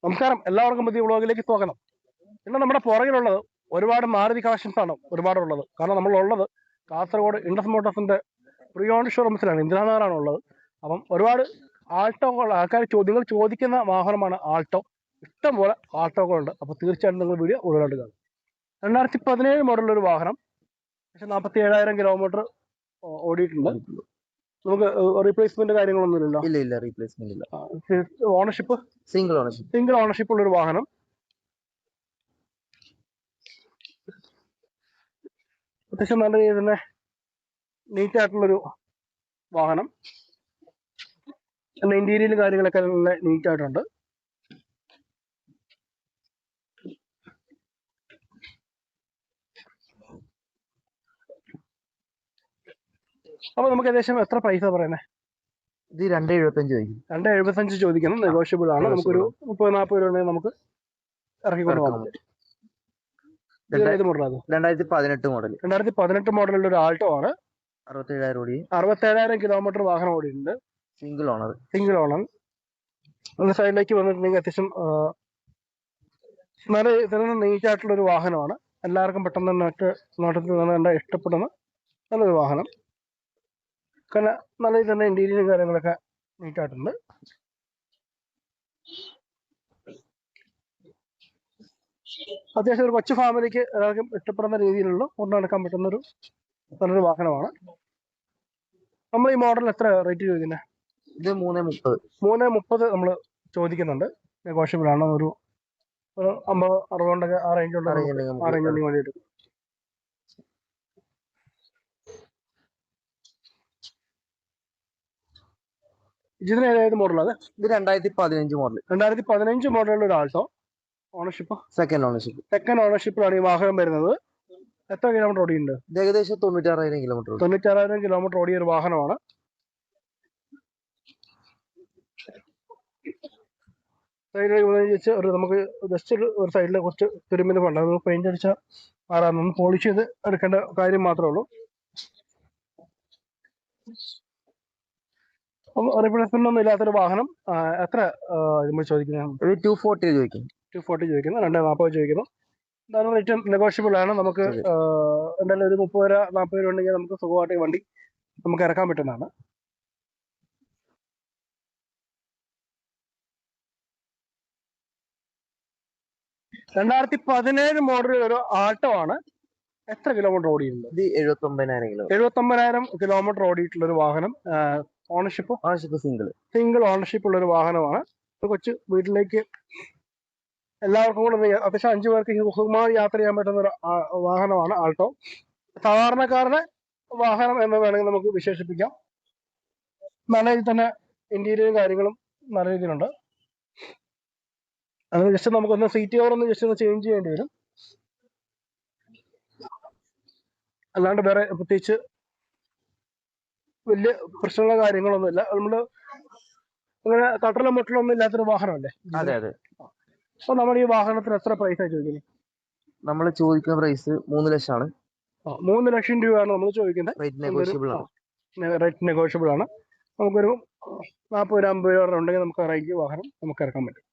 നമസ്കാരം, എല്ലാവർക്കും പുതിയ വ്ളോഗിലേക്ക് സ്വാഗതം. ഇന്ന് നമ്മുടെ പുറകിലുള്ളത് ഒരുപാട് മാരുതി കളക്ഷൻസ് ആണ് ഒരുപാടുള്ളത്. കാരണം നമ്മളുള്ളത് കാസർഗോഡ് ഇൻഡസ് മോട്ടോഴ്സിന്റെ പ്രീ ഓൺ ഷോറൂംസിലാണ്, ഇന്ദിരാനഗറാണ് ഉള്ളത്. അപ്പം ഒരുപാട് ആൾട്ടോകൾ ആൾക്കാർ നിങ്ങൾ ചോദിക്കുന്ന വാഹനമാണ് ആൾട്ടോ. ഇഷ്ടംപോലെ ആൾട്ടോകളുണ്ട്. അപ്പോൾ തീർച്ചയായിട്ടും നിങ്ങൾ വീഡിയോ ഉള്ളതായിട്ട് കാണും. 2017 മോഡലൊരു വാഹനം, പക്ഷെ 47,000 കിലോമീറ്റർ ഓടിയിട്ടുണ്ട്. നമുക്ക് റീപ്ലേസ്മെന്റ് കാര്യങ്ങളൊന്നും ഇല്ലല്ലോ? ഇല്ല, റീപ്ലേസ്മെന്റ് ഇല്ല. ഓണർഷിപ്പ് സിംഗിൾ ഓണർഷിപ്പ് ഉള്ളൊരു വാഹനം. അത്യാവശ്യം നല്ല രീതിയിൽ തന്നെ നീറ്റ് ആയിട്ടുള്ളൊരു വാഹനം. ഇന്റീരിയൽ കാര്യങ്ങളൊക്കെ നല്ല നീറ്റ് ആയിട്ടുണ്ട്. അപ്പൊ നമുക്ക് ഏകദേശം എത്ര പൈസ പറയുന്നത്? ഇത് 2.75 ചോദിക്കണം. നെഗോഷ്യബിൾ ആണ്. നമുക്കൊരു 30-40 രൂപ നമുക്ക് ഇറക്കിക്കൊണ്ട് പോകാൻ പറ്റും. 2018 മോഡലിന്റെ ഒരു ആൾട്ടോ ആണ്. 67,000 കിലോമീറ്റർ വാഹനം ഓടിയിട്ടുണ്ട്. Single owner. ഒന്ന് സൈഡിലേക്ക് വന്നിട്ടുണ്ടെങ്കിൽ അത്യാവശ്യം നല്ല നീറ്റ് ആയിട്ടുള്ള ഒരു വാഹനമാണ്. എല്ലാവർക്കും പെട്ടെന്ന് തന്നെ നോട്ടത്തിൽ തന്നെ ഇഷ്ടപ്പെടുന്ന നല്ലൊരു വാഹനം. കാരണം നല്ല രീതിയിൽ തന്നെ ഇന്റീരിയലും കാര്യങ്ങളൊക്കെ നീറ്റ് ആയിട്ടുണ്ട്. അത്യാവശ്യം ഒരു കൊച്ചു ഫാമിലിക്ക് എല്ലാവർക്കും ഇഷ്ടപ്പെടുന്ന രീതിയിലുള്ള കൊണ്ടുനടക്കാൻ പറ്റുന്ന നല്ലൊരു വാഹനമാണ്. നമ്മൾ ഈ മോഡൽ എത്ര റേറ്റ് ചോദിക്കുന്നത്? ഇത് 3.30 നമ്മൾ ചോദിക്കുന്നുണ്ട്. നെഗോഷ്യബിൾ ആണ്. ഒരു 50-60 ആ റേഞ്ചുള്ള വേണ്ടിയിട്ട്. ഇതിന് ഏത് മോഡലാണ്? ഇത് 2015 മോഡൽ. 2015 മോഡലുള്ള ഒരു ആൾട്ടോ. ഓണർഷിപ്പ് സെക്കൻഡ് ഓണർഷിപ്പിലാണ് ഈ വാഹനം വരുന്നത്. എത്ര കിലോമീറ്റർ ഓടിയുണ്ട്? ഏകദേശം 96,000 കിലോമീറ്റർ ഓടിയ ഒരു വാഹനമാണ്. സൈഡിൽ നമുക്ക് ജസ്റ്റ് ഒരു സൈഡിൽ കുറച്ച് തുരുമ്പിന് പണ്ട് നമുക്ക് പെയിന്റ് അടിച്ച മാറാൻ പോളിഷ് ചെയ്ത് എടുക്കേണ്ട കാര്യം മാത്രമേ ഉള്ളൂ. റീപ്ലേസ്മെന്റ് ഒന്നും ഇല്ലാത്തൊരു വാഹനം. എത്ര നമ്മൾ ചോദിക്കുന്നത്? 240 ചോദിക്കുന്നു. 240 ചോദിക്കുന്നു. എന്തായാലും റേറ്റ് നെഗോഷ്യബിൾ ആണ്. നമുക്ക് എന്തായാലും ഒരു 30-40 രൂപ ഉണ്ടെങ്കിൽ നമുക്ക് സുഖമായിട്ട് വണ്ടി നമുക്ക് ഇറക്കാൻ പറ്റുന്നതാണ്. ഇത് 2017 മോഡൽ ഒരു ആൾട്ടോ ആണ്. എത്ര കിലോമീറ്റർ ഓടിയിട്ടുണ്ട്? 79,000 കിലോമീറ്റർ ഓടിയിട്ടുള്ള ഒരു വാഹനം. ഓണർഷിപ്പ് സിംഗിൾ ഓണർഷിപ്പ് ഉള്ള ഒരു വാഹനമാണ്. കൊച്ചു വീട്ടിലേക്ക് എല്ലാവർക്കും കൂടെ അത്യാവശ്യം 5 പേർക്ക് സുഖമായി യാത്ര ചെയ്യാൻ പറ്റുന്ന ഒരു വാഹനമാണ് ആൾട്ടോ. സാധാരണക്കാരുടെ വാഹനം എന്ന് വേണമെങ്കിൽ നമുക്ക് വിശേഷിപ്പിക്കാം. നല്ല രീതിയിൽ തന്നെ ഇന്റീരിയറും കാര്യങ്ങളും നല്ല രീതിയിലുണ്ട്. അത് ജസ്റ്റ് നമുക്കൊന്ന് സീറ്റ് കവർ ഒന്ന് ജസ്റ്റ് ഒന്ന് ചേഞ്ച് ചെയ്യേണ്ടി വരും. അല്ലാണ്ട് വേറെ പ്രത്യേകിച്ച് വലിയ പ്രശ്നങ്ങളോ കാര്യങ്ങളൊന്നുമില്ല. നമ്മള് അങ്ങനെ തട്ടലും മുട്ടലൊന്നും ഇല്ലാത്തൊരു വാഹനമല്ലേ? അപ്പൊ നമ്മൾ ഈ വാഹനത്തിന് എത്ര പ്രൈസാണ് ചോദിക്കുന്നത്? നമ്മൾ ചോദിക്കുന്ന പ്രൈസ് 3 ലക്ഷമാണ്. 3 ലക്ഷം രൂപയാണ് നമ്മൾ ചോദിക്കുന്നത്. റേറ്റ് നെഗോഷ്യബിൾ ആണ്. നമുക്കൊരു 40-50 രൂപ ഉണ്ടെങ്കിൽ നമുക്ക് റേഞ്ച് വാഹനം നമുക്ക് ഇറക്കാൻ പറ്റും.